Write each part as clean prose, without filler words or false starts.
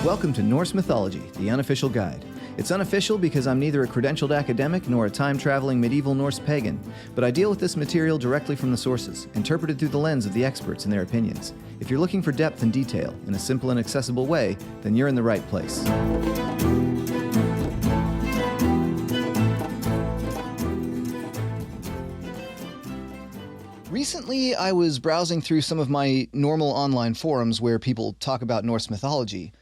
Welcome to Norse Mythology, the unofficial guide. It's unofficial because I'm neither a credentialed academic nor a time-traveling medieval Norse pagan, but I deal with this material directly from the sources, interpreted through the lens of the experts and their opinions. If you're looking for depth and detail in a simple and accessible way, then you're in the right place. Recently, I was browsing through some of my normal online forums where people talk about Norse mythology,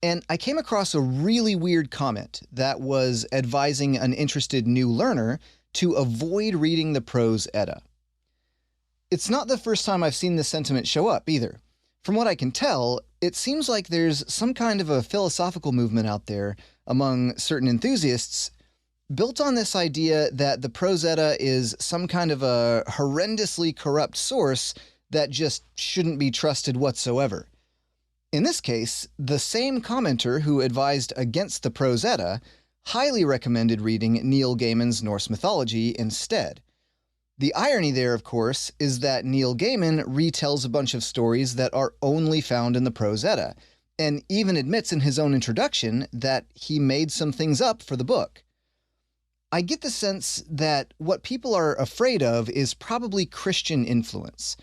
and I came across a really weird comment that was advising an interested new learner to avoid reading the Prose Edda. It's not the first time I've seen this sentiment show up, either. From what I can tell, it seems like there's some kind of a philosophical movement out there among certain enthusiasts built on this idea that the Prose Edda is some kind of a horrendously corrupt source that just shouldn't be trusted whatsoever. In this case, the same commenter who advised against the Prose Edda highly recommended reading Neil Gaiman's Norse Mythology instead. The irony there, of course, is that Neil Gaiman retells a bunch of stories that are only found in the Prose Edda, and even admits in his own introduction that he made some things up for the book. I get the sense that what people are afraid of is probably Christian influence.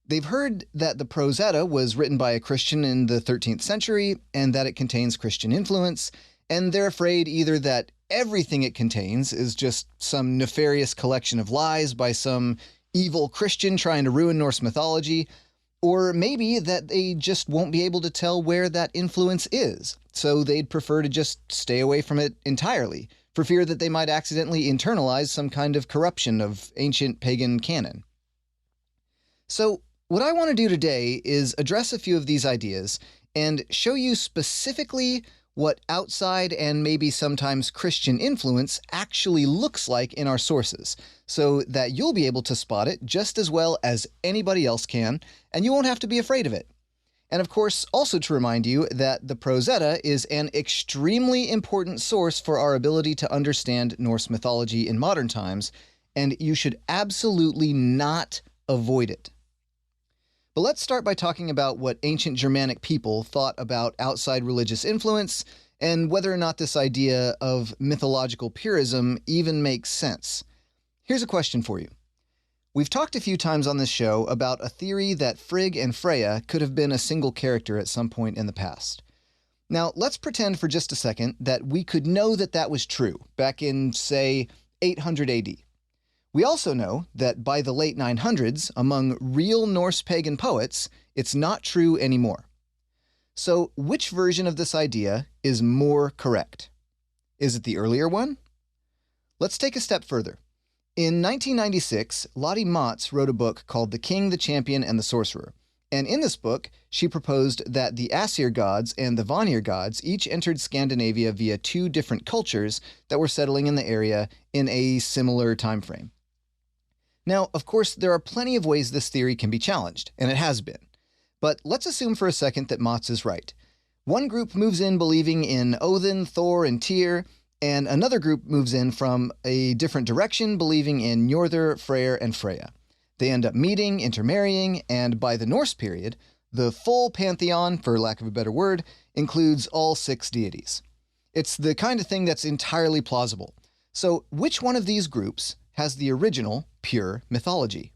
They've heard that the Prose Edda was written by a Christian in the 13th century and that it contains Christian influence, and they're afraid either that everything it contains is just some nefarious collection of lies by some evil Christian trying to ruin Norse mythology, or maybe that they just won't be able to tell where that influence is, so they'd prefer to just stay away from it entirely, for fear that they might accidentally internalize some kind of corruption of ancient pagan canon. So, what I want to do today is address a few of these ideas and show you specifically what outside and maybe sometimes Christian influence actually looks like in our sources, so that you'll be able to spot it just as well as anybody else can, and you won't have to be afraid of it. And of course, also to remind you that the Prose Edda is an extremely important source for our ability to understand Norse mythology in modern times, and you should absolutely not avoid it. But let's start by talking about what ancient Germanic people thought about outside religious influence and whether or not this idea of mythological purism even makes sense. Here's a question for you. We've talked a few times on this show about a theory that Frigg and Freya could have been a single character at some point in the past. Now, let's pretend for just a second that we could know that that was true back in, say, 800 AD. We also know that by the late 900s, among real Norse pagan poets, it's not true anymore. So, which version of this idea is more correct? Is it the earlier one? Let's take a step further. In 1996, Lotte Motz wrote a book called The King, the Champion, and the Sorcerer. And in this book, she proposed that the Aesir gods and the Vanir gods each entered Scandinavia via two different cultures that were settling in the area in a similar time frame. Now, of course, there are plenty of ways this theory can be challenged, and it has been. But let's assume for a second that Motz is right. One group moves in believing in Odin, Thor, and Tyr, and another group moves in from a different direction believing in Njordr, Freyr, and Freya. They end up meeting, intermarrying, and by the Norse period, the full pantheon, for lack of a better word, includes all 6 deities. It's the kind of thing that's entirely plausible. So which one of these groups has the original, pure mythology?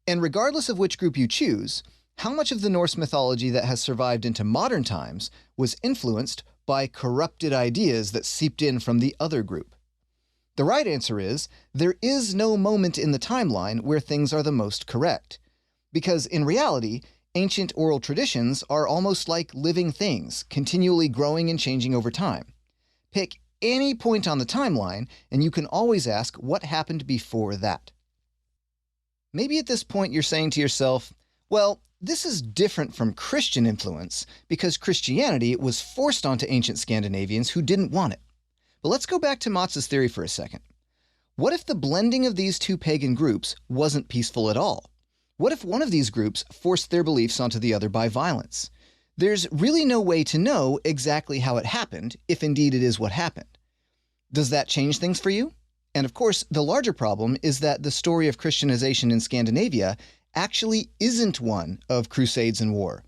And regardless of which group you choose, how much of the Norse mythology that has survived into modern times was influenced by corrupted ideas that seeped in from the other group? The right answer is, there is no moment in the timeline where things are the most correct. Because in reality, ancient oral traditions are almost like living things, continually growing and changing over time. Pick any point on the timeline, and you can always ask what happened before that. Maybe at this point you're saying to yourself, well, this is different from Christian influence because Christianity was forced onto ancient Scandinavians who didn't want it. But let's go back to Motz's theory for a second. What if the blending of these two pagan groups wasn't peaceful at all? What if one of these groups forced their beliefs onto the other by violence? There's really no way to know exactly how it happened, if indeed it is what happened. Does that change things for you? And of course, the larger problem is that the story of Christianization in Scandinavia actually isn't one of crusades and war.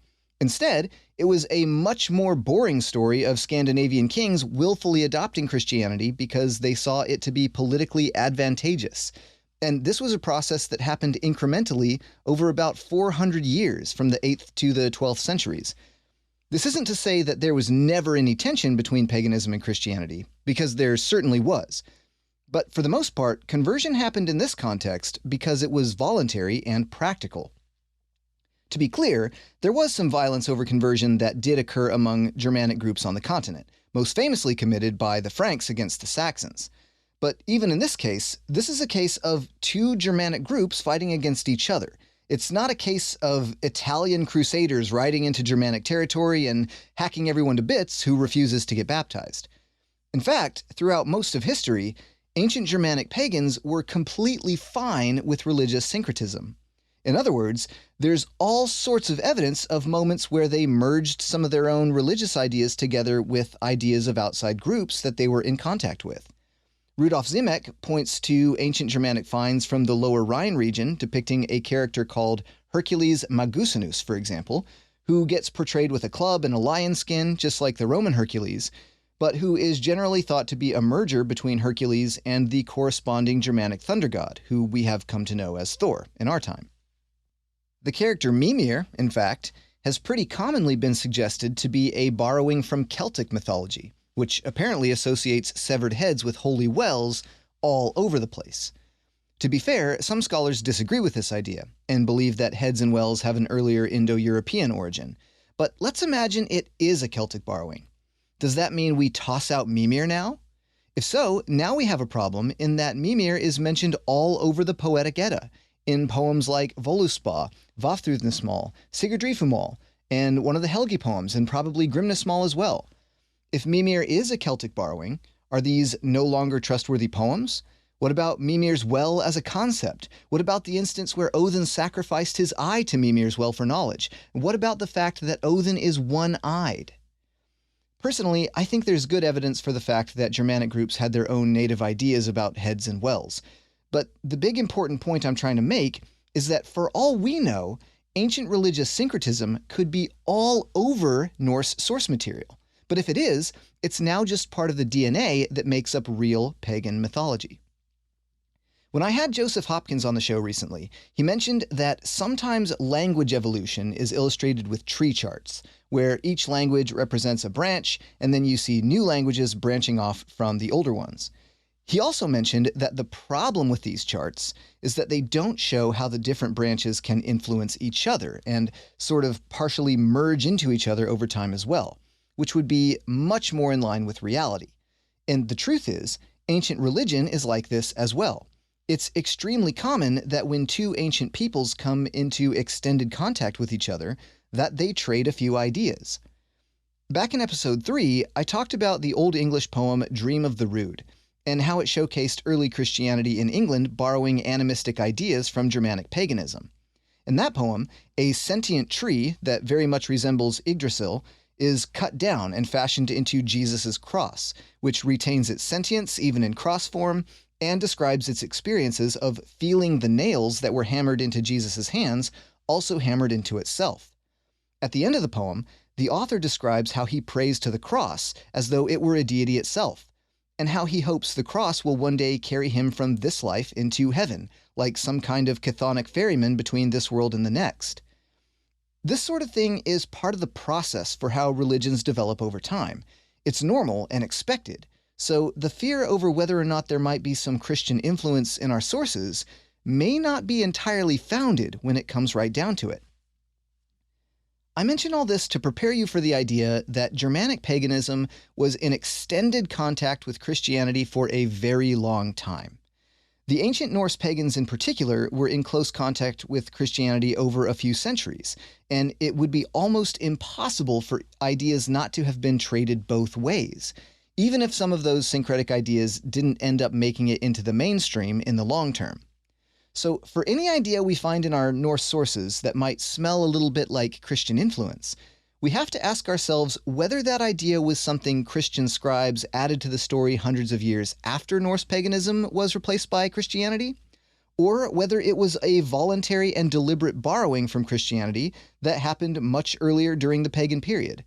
Instead, it was a much more boring story of Scandinavian kings willfully adopting Christianity because they saw it to be politically advantageous. And this was a process that happened incrementally over about 400 years from the 8th to the 12th centuries. This isn't to say that there was never any tension between paganism and Christianity, because there certainly was. But for the most part, conversion happened in this context because it was voluntary and practical. To be clear, there was some violence over conversion that did occur among Germanic groups on the continent, most famously committed by the Franks against the Saxons. But even in this case, this is a case of two Germanic groups fighting against each other. It's not a case of Italian crusaders riding into Germanic territory and hacking everyone to bits who refuses to get baptized. In fact, throughout most of history, ancient Germanic pagans were completely fine with religious syncretism. In other words, there's all sorts of evidence of moments where they merged some of their own religious ideas together with ideas of outside groups that they were in contact with. Rudolf Simek points to ancient Germanic finds from the Lower Rhine region depicting a character called Hercules Magusinus, for example, who gets portrayed with a club and a lion skin, just like the Roman Hercules, but who is generally thought to be a merger between Hercules and the corresponding Germanic thunder god, who we have come to know as Thor in our time. The character Mímir, in fact, has pretty commonly been suggested to be a borrowing from Celtic mythology, which apparently associates severed heads with holy wells all over the place. To be fair, some scholars disagree with this idea and believe that heads and wells have an earlier Indo-European origin. But let's imagine it is a Celtic borrowing. Does that mean we toss out Mímir now? If so, now we have a problem in that Mímir is mentioned all over the Poetic Edda, in poems like Voluspa, Vafthrudnismal, Sigurdrifumal, and one of the Helgi poems, and probably Grimnismal as well. If Mímir is a Celtic borrowing, are these no longer trustworthy poems? What about Mímir's well as a concept? What about the instance where Odin sacrificed his eye to Mímir's well for knowledge? What about the fact that Odin is one-eyed? Personally, I think there's good evidence for the fact that Germanic groups had their own native ideas about heads and wells. But the big important point I'm trying to make is that for all we know, ancient religious syncretism could be all over Norse source material. But if it is, it's now just part of the DNA that makes up real pagan mythology. When I had Joseph Hopkins on the show recently, he mentioned that sometimes language evolution is illustrated with tree charts, where each language represents a branch, and then you see new languages branching off from the older ones. He also mentioned that the problem with these charts is that they don't show how the different branches can influence each other and sort of partially merge into each other over time as well, which would be much more in line with reality. And the truth is, ancient religion is like this as well. It's extremely common that when two ancient peoples come into extended contact with each other, that they trade a few ideas. Back in episode 3, I talked about the Old English poem Dream of the Rood, and how it showcased early Christianity in England borrowing animistic ideas from Germanic paganism. In that poem, a sentient tree that very much resembles Yggdrasil is cut down and fashioned into Jesus' cross, which retains its sentience even in cross form, and describes its experiences of feeling the nails that were hammered into Jesus' hands also hammered into itself. At the end of the poem, the author describes how he prays to the cross as though it were a deity itself, and how he hopes the cross will one day carry him from this life into heaven, like some kind of chthonic ferryman between this world and the next. This sort of thing is part of the process for how religions develop over time. It's normal and expected, so the fear over whether or not there might be some Christian influence in our sources may not be entirely founded when it comes right down to it. I mention all this to prepare you for the idea that Germanic paganism was in extended contact with Christianity for a very long time. The ancient Norse pagans in particular were in close contact with Christianity over a few centuries, and it would be almost impossible for ideas not to have been traded both ways, even if some of those syncretic ideas didn't end up making it into the mainstream in the long term. So for any idea we find in our Norse sources that might smell a little bit like Christian influence, we have to ask ourselves whether that idea was something Christian scribes added to the story hundreds of years after Norse paganism was replaced by Christianity, or whether it was a voluntary and deliberate borrowing from Christianity that happened much earlier during the pagan period.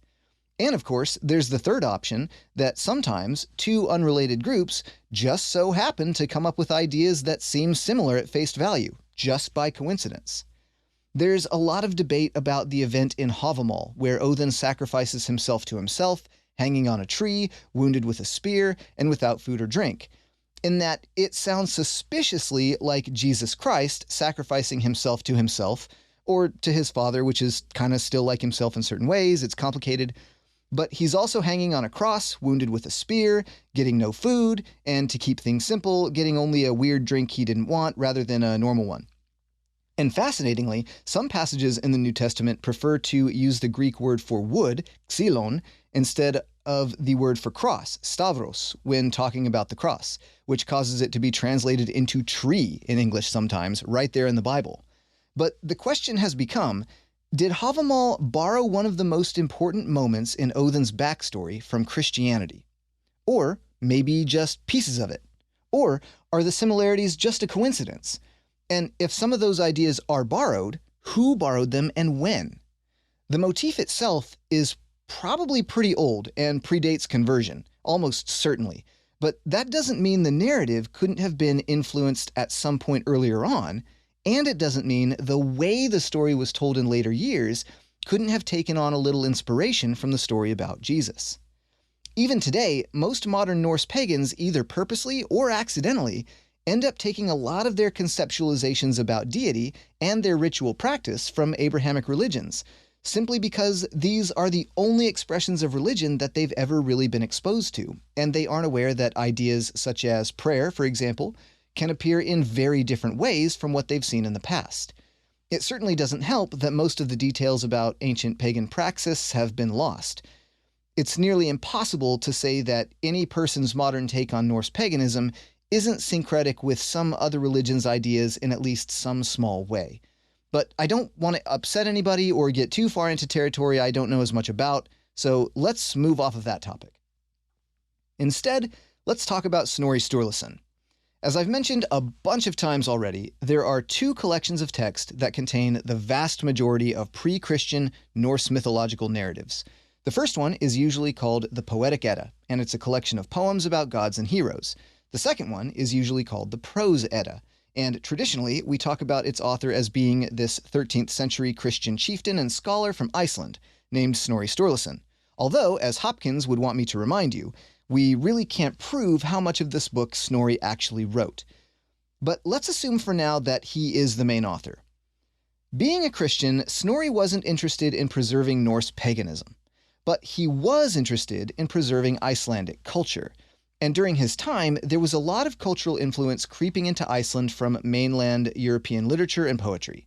And of course, there's the third option that sometimes two unrelated groups just so happen to come up with ideas that seem similar at face value, just by coincidence. There's a lot of debate about the event in Havamal, where Odin sacrifices himself to himself, hanging on a tree, wounded with a spear, and without food or drink, in that it sounds suspiciously like Jesus Christ sacrificing himself to himself, or to his father, which is kind of still like himself in certain ways. It's complicated. But he's also hanging on a cross, wounded with a spear, getting no food, and to keep things simple, getting only a weird drink he didn't want rather than a normal one. And fascinatingly, some passages in the New Testament prefer to use the Greek word for wood, xylon, instead of the word for cross, stavros, when talking about the cross, which causes it to be translated into tree in English sometimes, right there in the Bible. But the question has become, did Havamal borrow one of the most important moments in Odin's backstory from Christianity? Or maybe just pieces of it? Or are the similarities just a coincidence? And if some of those ideas are borrowed, who borrowed them and when? The motif itself is probably pretty old and predates conversion, almost certainly. But that doesn't mean the narrative couldn't have been influenced at some point earlier on, and it doesn't mean the way the story was told in later years couldn't have taken on a little inspiration from the story about Jesus. Even today, most modern Norse pagans, either purposely or accidentally, end up taking a lot of their conceptualizations about deity and their ritual practice from Abrahamic religions, simply because these are the only expressions of religion that they've ever really been exposed to, and they aren't aware that ideas such as prayer, for example, can appear in very different ways from what they've seen in the past. It certainly doesn't help that most of the details about ancient pagan praxis have been lost. It's nearly impossible to say that any person's modern take on Norse paganism isn't syncretic with some other religion's ideas in at least some small way. But I don't want to upset anybody or get too far into territory I don't know as much about, so let's move off of that topic. Instead, let's talk about Snorri Sturluson. As I've mentioned a bunch of times already, there are two collections of text that contain the vast majority of pre-Christian Norse mythological narratives. The first one is usually called the Poetic Edda, and it's a collection of poems about gods and heroes. The second one is usually called the Prose Edda, and traditionally we talk about its author as being this 13th century Christian chieftain and scholar from Iceland, named Snorri Sturluson. Although, as Hopkins would want me to remind you, we really can't prove how much of this book Snorri actually wrote. But let's assume for now that he is the main author. Being a Christian, Snorri wasn't interested in preserving Norse paganism, but he was interested in preserving Icelandic culture. And during his time, there was a lot of cultural influence creeping into Iceland from mainland European literature and poetry.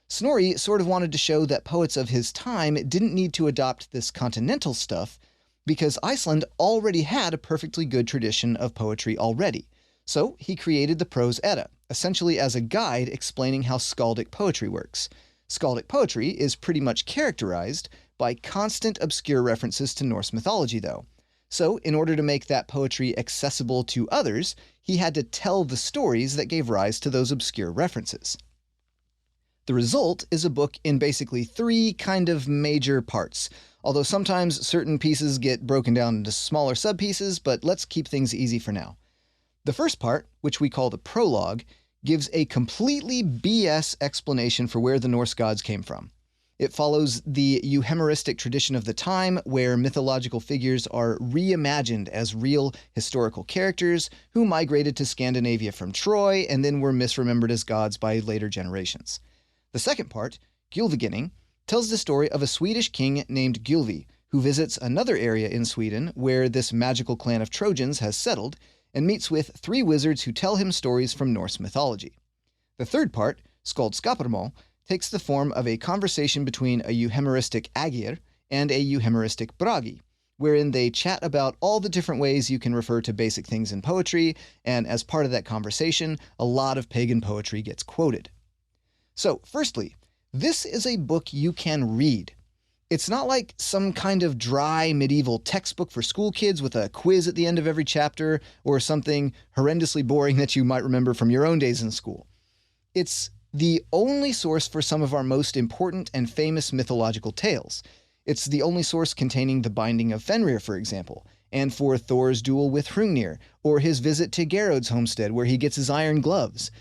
Snorri sort of wanted to show that poets of his time didn't need to adopt this continental stuff because Iceland already had a perfectly good tradition of poetry already. So he created the Prose Edda, essentially as a guide explaining how skaldic poetry works. Skaldic poetry is pretty much characterized by constant obscure references to Norse mythology, though. So, in order to make that poetry accessible to others, he had to tell the stories that gave rise to those obscure references. The result is a book in basically three kind of major parts, although sometimes certain pieces get broken down into smaller sub-pieces, but let's keep things easy for now. The first part, which we call the prologue, gives a completely BS explanation for where the Norse gods came from. It follows the euhemeristic tradition of the time, where mythological figures are reimagined as real historical characters who migrated to Scandinavia from Troy and then were misremembered as gods by later generations. The second part, Gylfaginning, tells the story of a Swedish king named Gylfi, who visits another area in Sweden where this magical clan of Trojans has settled, and meets with three wizards who tell him stories from Norse mythology. The third part, Skaldskaparmál, takes the form of a conversation between a euhemeristic Agir and a euhemeristic Bragi, wherein they chat about all the different ways you can refer to basic things in poetry, and as part of that conversation, a lot of pagan poetry gets quoted. So, firstly, this is a book you can read. It's not like some kind of dry medieval textbook for school kids with a quiz at the end of every chapter, or something horrendously boring that you might remember from your own days in school. It's the only source for some of our most important and famous mythological tales. It's the only source containing the binding of Fenrir, for example, and for Thor's duel with Hrungnir, or his visit to Geirrod's homestead where he gets his iron gloves.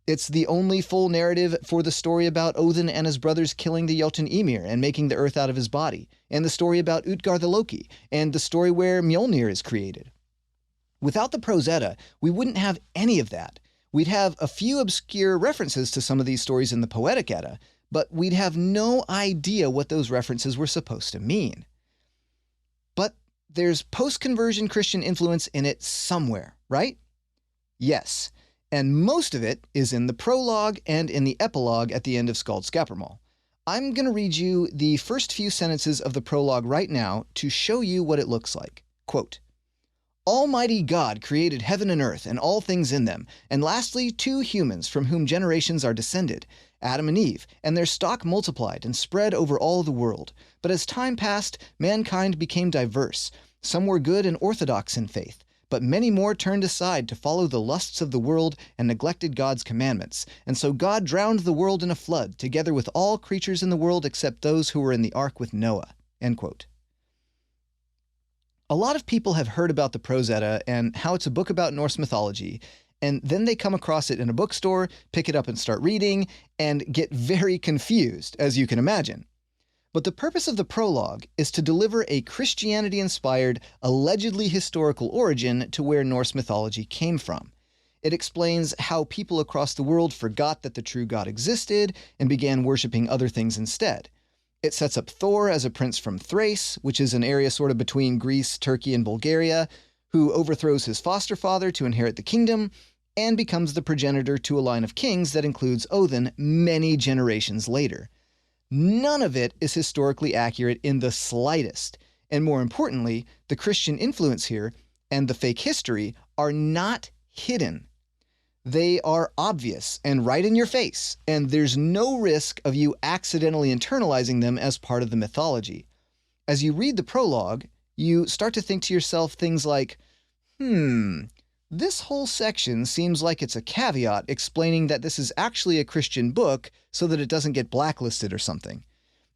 It's the only full narrative for the story about Odin and his brothers killing the Jotun Ymir and making the earth out of his body, and the story about Utgard the Loki, and the story where Mjolnir is created. Without the Prose Edda, we wouldn't have any of that. We'd have a few obscure references to some of these stories in the Poetic Edda, but we'd have no idea what those references were supposed to mean. But there's post-conversion Christian influence in it somewhere, right? Yes, and most of it is in the prologue and in the epilogue at the end of Skaldskaparmál. I'm going to read you the first few sentences of the prologue right now to show you what it looks like. Quote, Almighty God created heaven and earth and all things in them, and lastly 2 humans from whom generations are descended, Adam and Eve, and their stock multiplied and spread over all the world. But as time passed, mankind became diverse. Some were good and orthodox in faith, but many more turned aside to follow the lusts of the world and neglected God's commandments. And so God drowned the world in a flood, together with all creatures in the world except those who were in the ark with Noah. End quote. A lot of people have heard about the Prose Edda and how it's a book about Norse mythology, and then they come across it in a bookstore, pick it up and start reading, and get very confused, as you can imagine. But the purpose of the prologue is to deliver a Christianity-inspired, allegedly historical origin to where Norse mythology came from. It explains how people across the world forgot that the true God existed and began worshipping other things instead. It sets up Thor as a prince from Thrace, which is an area sort of between Greece, Turkey, and Bulgaria, who overthrows his foster father to inherit the kingdom, and becomes the progenitor to a line of kings that includes Odin many generations later. None of it is historically accurate in the slightest, and more importantly, the Christian influence here and the fake history are not hidden. They are obvious and right in your face, and there's no risk of you accidentally internalizing them as part of the mythology. As you read the prologue, you start to think to yourself things like, this whole section seems like it's a caveat explaining that this is actually a Christian book so that it doesn't get blacklisted or something.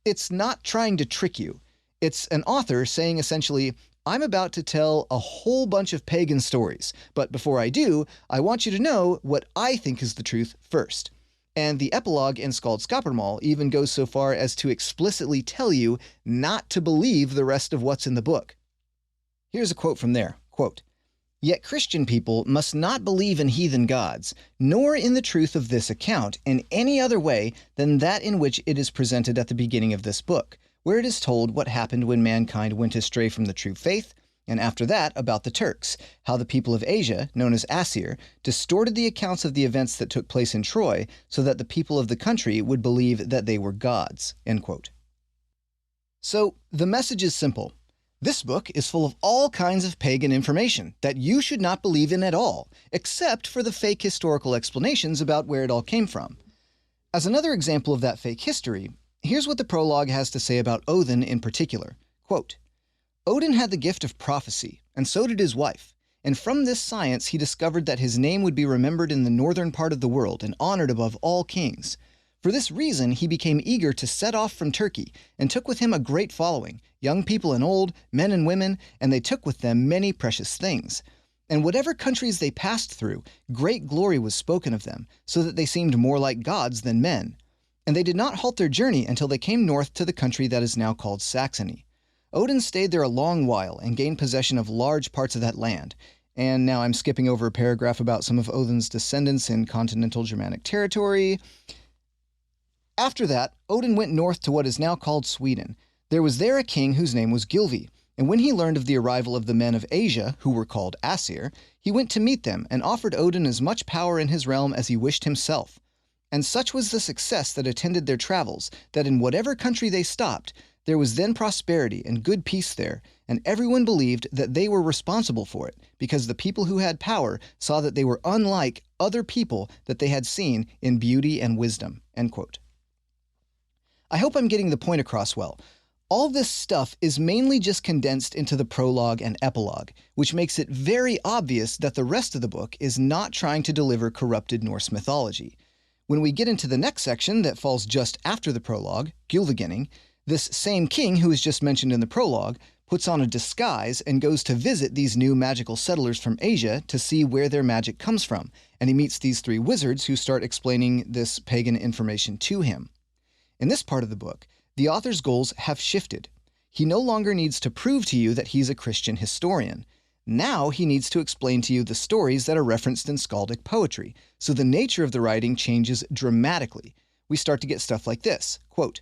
It's not trying to trick you. It's an author saying essentially, I'm about to tell a whole bunch of pagan stories, but before I do, I want you to know what I think is the truth first. And the epilogue in Skaldskaparmál even goes so far as to explicitly tell you not to believe the rest of what's in the book. Here's a quote from there, quote, Yet Christian people must not believe in heathen gods, nor in the truth of this account in any other way than that in which it is presented at the beginning of this book, where it is told what happened when mankind went astray from the true faith, and after that about the Turks, how the people of Asia, known as Asir, distorted the accounts of the events that took place in Troy so that the people of the country would believe that they were gods. End quote. So the message is simple. This book is full of all kinds of pagan information that you should not believe in at all, except for the fake historical explanations about where it all came from. As another example of that fake history, here's what the prologue has to say about Odin in particular. Quote, Odin had the gift of prophecy, and so did his wife, and from this science he discovered that his name would be remembered in the northern part of the world and honored above all kings. For this reason he became eager to set off from Turkey, and took with him a great following, young people and old, men and women, and they took with them many precious things. And whatever countries they passed through, great glory was spoken of them, so that they seemed more like gods than men. And they did not halt their journey until they came north to the country that is now called Saxony. Odin stayed there a long while and gained possession of large parts of that land. And now I'm skipping over a paragraph about some of Odin's descendants in continental Germanic territory. After that, Odin went north to what is now called Sweden. There was there a king whose name was Gylfi, and when he learned of the arrival of the men of Asia, who were called Asir, he went to meet them and offered Odin as much power in his realm as he wished himself. And such was the success that attended their travels, that in whatever country they stopped, there was then prosperity and good peace there, and everyone believed that they were responsible for it, because the people who had power saw that they were unlike other people that they had seen in beauty and wisdom. End quote. I hope I'm getting the point across well. All this stuff is mainly just condensed into the prologue and epilogue, which makes it very obvious that the rest of the book is not trying to deliver corrupted Norse mythology. When we get into the next section that falls just after the prologue, Gylfaginning, this same king who was just mentioned in the prologue puts on a disguise and goes to visit these new magical settlers from Asia to see where their magic comes from, and he meets these three wizards who start explaining this pagan information to him. In this part of the book, the author's goals have shifted. He no longer needs to prove to you that he's a Christian historian. Now he needs to explain to you the stories that are referenced in skaldic poetry, so the nature of the writing changes dramatically. We start to get stuff like this, quote,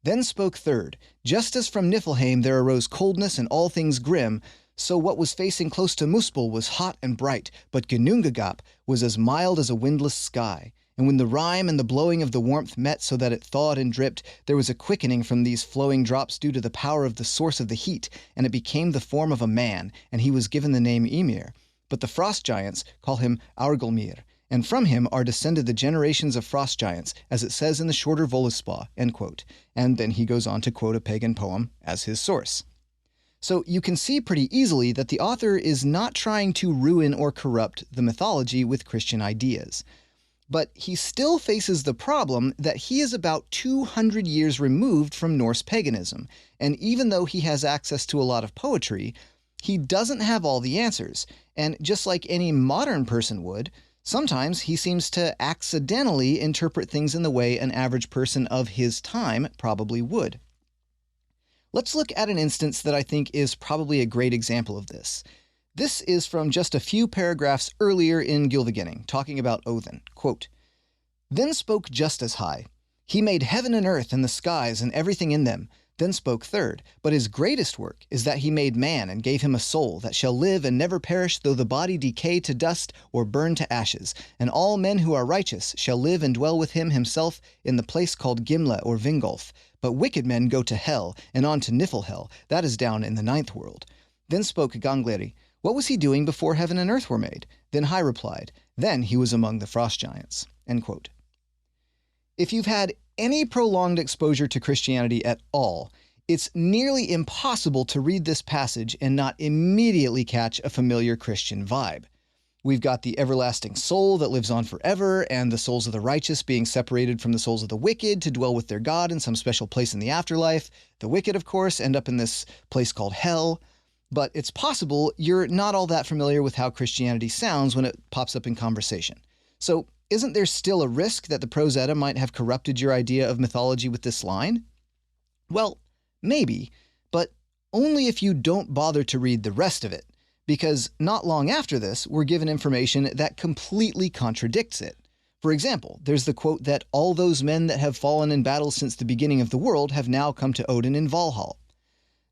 "Then spoke Third, just as from Niflheim there arose coldness and all things grim, so what was facing close to Muspel was hot and bright, but Ginnungagap was as mild as a windless sky. And when the rime and the blowing of the warmth met so that it thawed and dripped, there was a quickening from these flowing drops due to the power of the source of the heat, and it became the form of a man, and he was given the name Ymir. But the frost giants call him Aurgelmir, and from him are descended the generations of frost giants, as it says in the shorter Völuspá," end quote. And then he goes on to quote a pagan poem as his source. So you can see pretty easily that the author is not trying to ruin or corrupt the mythology with Christian ideas. But he still faces the problem that he is about 200 years removed from Norse paganism, and even though he has access to a lot of poetry, he doesn't have all the answers, and just like any modern person would, sometimes he seems to accidentally interpret things in the way an average person of his time probably would. Let's look at an instance that I think is probably a great example of this. This is from just a few paragraphs earlier in Gylfaginning, talking about Odin. Quote, "Then spoke Just as High. He made heaven and earth and the skies and everything in them. Then spoke Third. But his greatest work is that he made man and gave him a soul that shall live and never perish though the body decay to dust or burn to ashes. And all men who are righteous shall live and dwell with him himself in the place called Gimle or Vingolf. But wicked men go to hell and on to Niflhel, that is down in the ninth world. Then spoke Gangleri. What was he doing before heaven and earth were made? Then High replied, then he was among the frost giants." End quote. If you've had any prolonged exposure to Christianity at all, it's nearly impossible to read this passage and not immediately catch a familiar Christian vibe. We've got the everlasting soul that lives on forever, and the souls of the righteous being separated from the souls of the wicked to dwell with their God in some special place in the afterlife. The wicked, of course, end up in this place called hell. But it's possible you're not all that familiar with how Christianity sounds when it pops up in conversation. So isn't there still a risk that the Prose Edda might have corrupted your idea of mythology with this line? Well, maybe, but only if you don't bother to read the rest of it, because not long after this, we're given information that completely contradicts it. For example, there's the quote that all those men that have fallen in battle since the beginning of the world have now come to Odin in Valhall.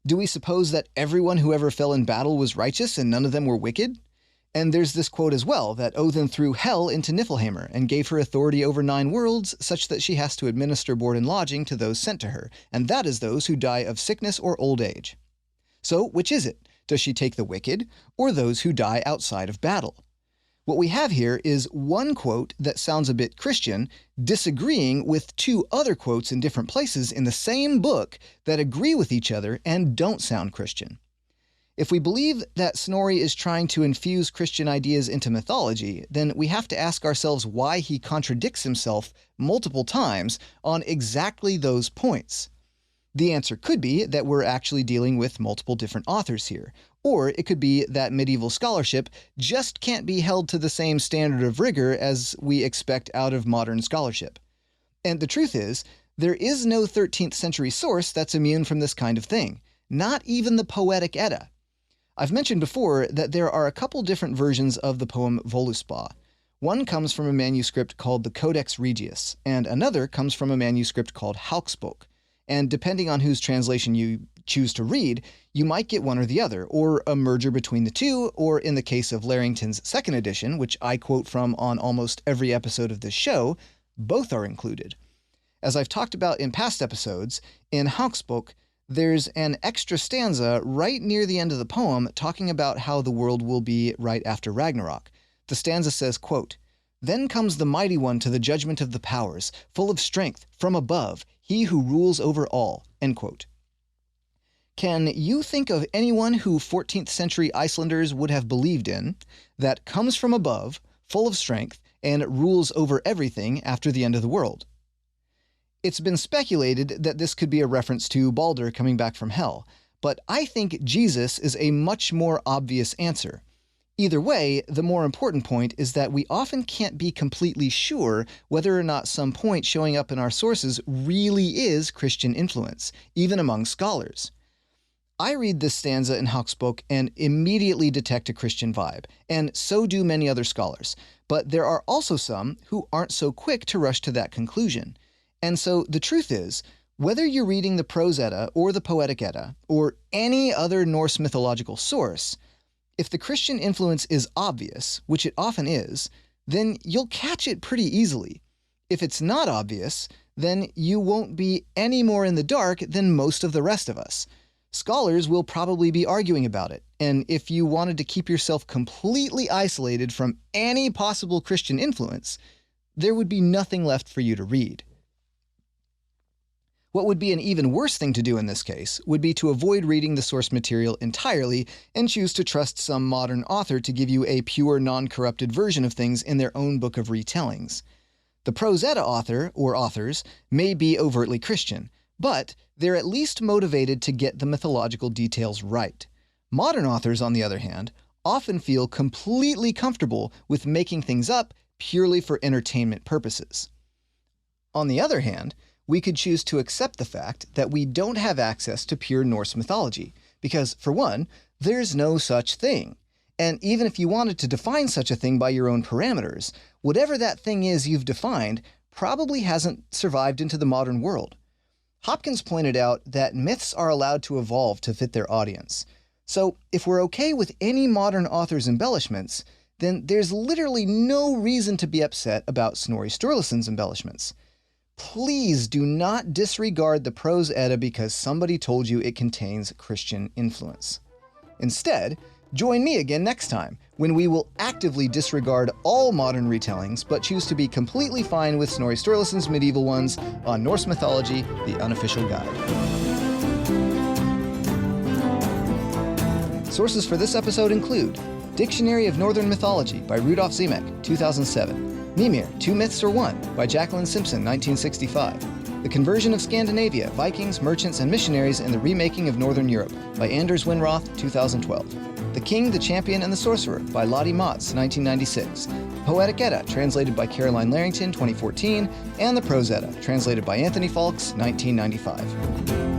Do we suppose that everyone who ever fell in battle was righteous and none of them were wicked? And there's this quote as well, that Odin threw hell into Niflheimr and gave her authority over 9 worlds, such that she has to administer board and lodging to those sent to her, and that is those who die of sickness or old age. So which is it? Does she take the wicked, or those who die outside of battle? What we have here is one quote that sounds a bit Christian, disagreeing with 2 other quotes in different places in the same book that agree with each other and don't sound Christian. If we believe that Snorri is trying to infuse Christian ideas into mythology, then we have to ask ourselves why he contradicts himself multiple times on exactly those points. The answer could be that we're actually dealing with multiple different authors here, or it could be that medieval scholarship just can't be held to the same standard of rigor as we expect out of modern scholarship. And the truth is, there is no 13th century source that's immune from this kind of thing, not even the Poetic Edda. I've mentioned before that there are a couple different versions of the poem Völuspá. One comes from a manuscript called the Codex Regius, and another comes from a manuscript called Haukspok. And depending on whose translation you choose to read, you might get one or the other, or a merger between the two, or in the case of Larrington's 2nd edition, which I quote from on almost every episode of this show, both are included. As I've talked about in past episodes, in Haukspok, there's an extra stanza right near the end of the poem talking about how the world will be right after Ragnarok. The stanza says, quote, "Then comes the mighty one to the judgment of the powers, full of strength, from above, he who rules over all." End quote. Can you think of anyone who 14th century Icelanders would have believed in that comes from above, full of strength, and rules over everything after the end of the world. It's been speculated that this could be a reference to Balder coming back from hell, but I think Jesus is a much more obvious answer. Either way, the more important point is that we often can't be completely sure whether or not some point showing up in our sources really is Christian influence, even among scholars. I read this stanza in Hauksbok and immediately detect a Christian vibe, and so do many other scholars, but there are also some who aren't so quick to rush to that conclusion. And so the truth is, whether you're reading the Prose Edda or the Poetic Edda, or any other Norse mythological source, if the Christian influence is obvious, which it often is, then you'll catch it pretty easily. If it's not obvious, then you won't be any more in the dark than most of the rest of us. Scholars will probably be arguing about it, and if you wanted to keep yourself completely isolated from any possible Christian influence, there would be nothing left for you to read. What would be an even worse thing to do in this case would be to avoid reading the source material entirely and choose to trust some modern author to give you a pure, non-corrupted version of things in their own book of retellings. The Prose Edda author, or authors, may be overtly Christian, but they're at least motivated to get the mythological details right. Modern authors, on the other hand, often feel completely comfortable with making things up purely for entertainment purposes. On the other hand, we could choose to accept the fact that we don't have access to pure Norse mythology, because, for one, there's no such thing. And even if you wanted to define such a thing by your own parameters, whatever that thing is you've defined probably hasn't survived into the modern world. Hopkins pointed out that myths are allowed to evolve to fit their audience. So if we're okay with any modern author's embellishments, then there's literally no reason to be upset about Snorri Sturluson's embellishments. Please do not disregard the Prose Edda because somebody told you it contains Christian influence. Instead, join me again next time, when we will actively disregard all modern retellings but choose to be completely fine with Snorri Sturluson's medieval ones on Norse Mythology, the unofficial guide. Sources for this episode include Dictionary of Northern Mythology by Rudolf Simek, 2007. Mímir, Two Myths or One by Jacqueline Simpson, 1965. The Conversion of Scandinavia, Vikings, Merchants, and Missionaries in the Remaking of Northern Europe by Anders Winroth, 2012. The King, the Champion, and the Sorcerer by Lotte, Motz, 1996. Poetic Edda, translated by Carolyne Larrington, 2014. And the Prose Edda, translated by Anthony Faulkes, 1995.